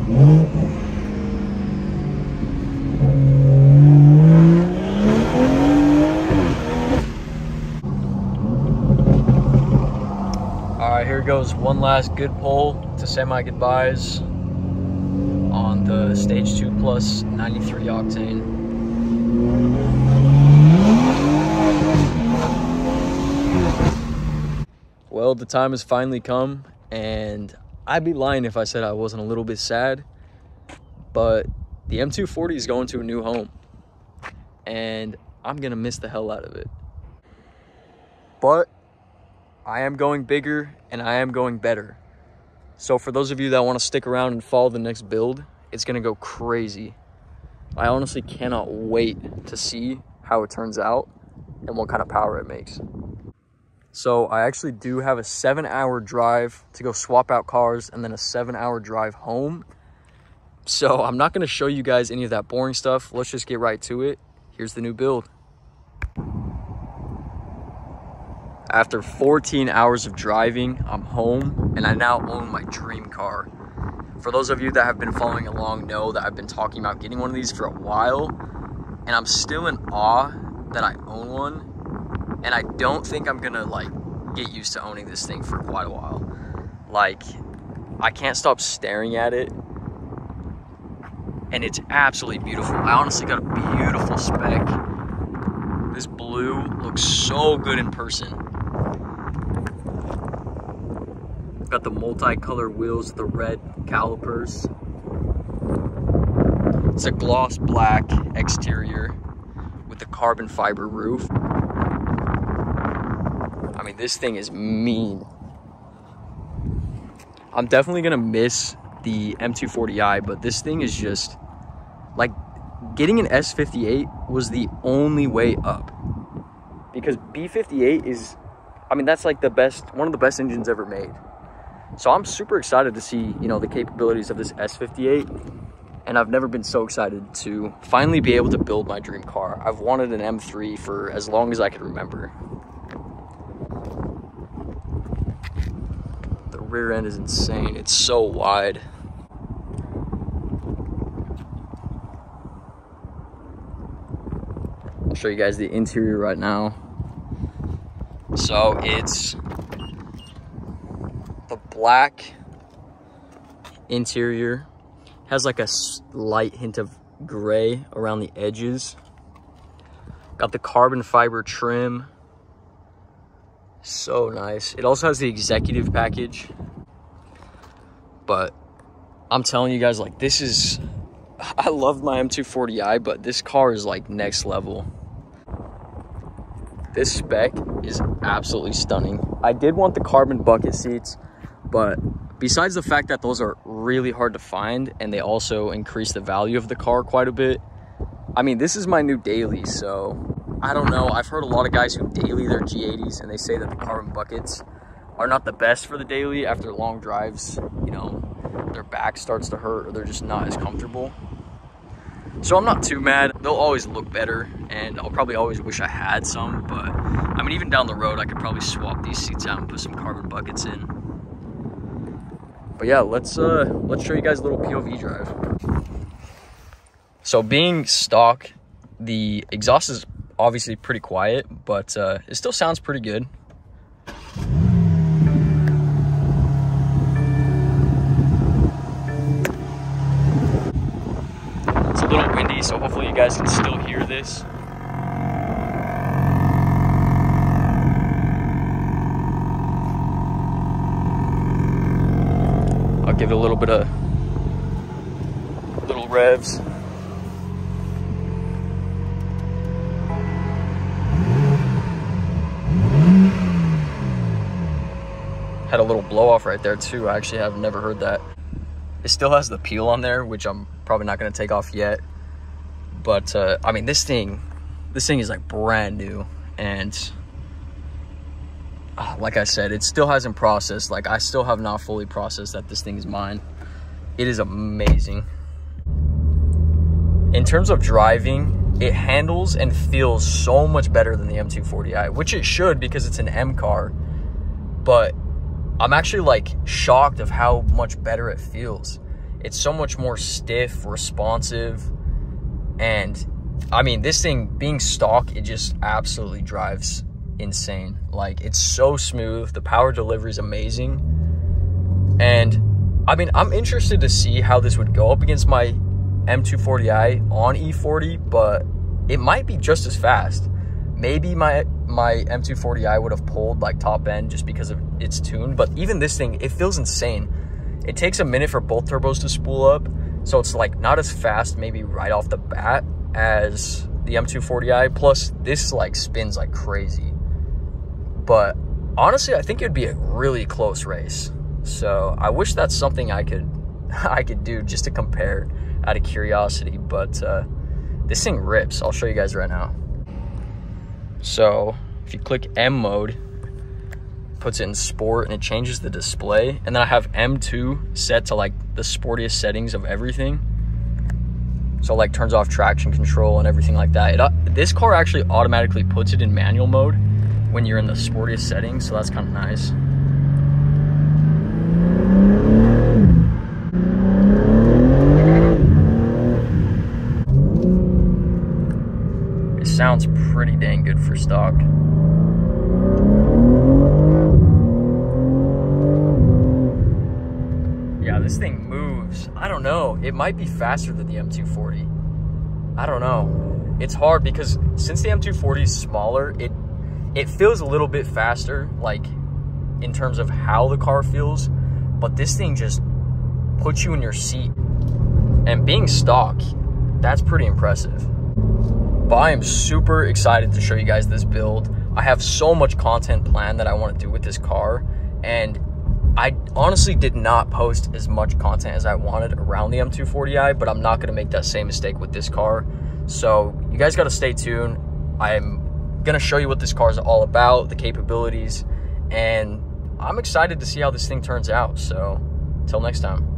Alright, here goes one last good pull to say my goodbyes on the Stage 2 Plus 93 octane. Well, the time has finally come, and I'd be lying if I said I wasn't a little bit sad, but the M240 is going to a new home, and I'm gonna miss the hell out of it. But I am going bigger, and I am going better. So for those of you that want to stick around and follow the next build, it's gonna go crazy. I honestly cannot wait to see how it turns out and what kind of power it makes. So I actually do have a 7-hour drive to go swap out cars and then a 7-hour drive home. So I'm not gonna show you guys any of that boring stuff. Let's just get right to it. Here's the new build. After 14 hours of driving, I'm home and I now own my dream car. For those of you that have been following along know that I've been talking about getting one of these for a while, and I'm still in awe that I own one, and I don't think I'm gonna like get used to owning this thing for quite a while. Like, I can't stop staring at it, and it's absolutely beautiful. I honestly got a beautiful spec. This blue looks so good in person. Got the multi-color wheels, the red calipers. It's a gloss black exterior with the carbon fiber roof. I mean, this thing is mean. I'm definitely gonna miss the M240i, but this thing is just like, getting an S58 was the only way up, because B58 is, I mean, that's like the best, one of the best engines ever made. So I'm super excited to see, you know, the capabilities of this S58, and I've never been so excited to finally be able to build my dream car. I've wanted an M3 for as long as I could remember. The rear end is insane. It's so wide. I'll show you guys the interior right now. So it's the black interior, has like a slight hint of gray around the edges. Got the carbon fiber trim, so nice. It also has the executive package, but I'm telling you guys, like, this is, I love my M240i, but this car is like next level. This spec is absolutely stunning. I did want the carbon bucket seats, but besides the fact that those are really hard to find and they also increase the value of the car quite a bit, I mean, this is my new daily, so I don't know. I've heard a lot of guys who daily their G80s and they say that the carbon buckets are not the best for the daily after long drives. You know, their back starts to hurt or they're just not as comfortable. So I'm not too mad. They'll always look better, and I'll probably always wish I had some, but I mean, even down the road, I could probably swap these seats out and put some carbon buckets in. But yeah, let's show you guys a little POV drive. So being stock, the exhaust is obviously pretty quiet, but it still sounds pretty good. It's a little windy, so hopefully you guys can still hear this. I'll give it a little bit of little revs. Had a little blow off right there too. I actually have never heard that. It still has the peel on there, which I'm probably not going to take off yet. But I mean, this thing is like brand new, and like I said, it still hasn't processed. Like, I still have not fully processed that this thing is mine. It is amazing. In terms of driving, it handles and feels so much better than the M240i, which it should because it's an M car. But I'm actually like shocked of how much better it feels. It's so much more stiff, responsive, and I mean, this thing being stock, it just absolutely drives insane. Like, it's so smooth. The power delivery is amazing. And I mean, I'm interested to see how this would go up against my M240i on E40, but it might be just as fast. Maybe my M240i would have pulled like top end just because of its tune, but even this thing, it feels insane. It takes a minute for both turbos to spool up, so it's like not as fast maybe right off the bat as the M240i, plus this like spins like crazy. But honestly, I think it'd be a really close race. So I wish that's something I could do just to compare out of curiosity, but this thing rips. I'll show you guys right now. So if you click M mode, puts it in sport and it changes the display, and then I have M2 set to like the sportiest settings of everything. So like turns off traction control and everything like that. This car actually automatically puts it in manual mode when you're in the sportiest settings, so that's kind of nice. It sounds pretty dang good for stock. Yeah, this thing moves. I don't know. It might be faster than the M240. I don't know. It's hard because since the M240 is smaller, it feels a little bit faster, like in terms of how the car feels, but this thing just puts you in your seat. And being stock, that's pretty impressive. But I am super excited to show you guys this build. I have so much content planned that I want to do with this car, and I honestly did not post as much content as I wanted around the M240i, but I'm not going to make that same mistake with this car. So you guys got to stay tuned. I'm going to show you what this car is all about, the capabilities, and I'm excited to see how this thing turns out. So until next time.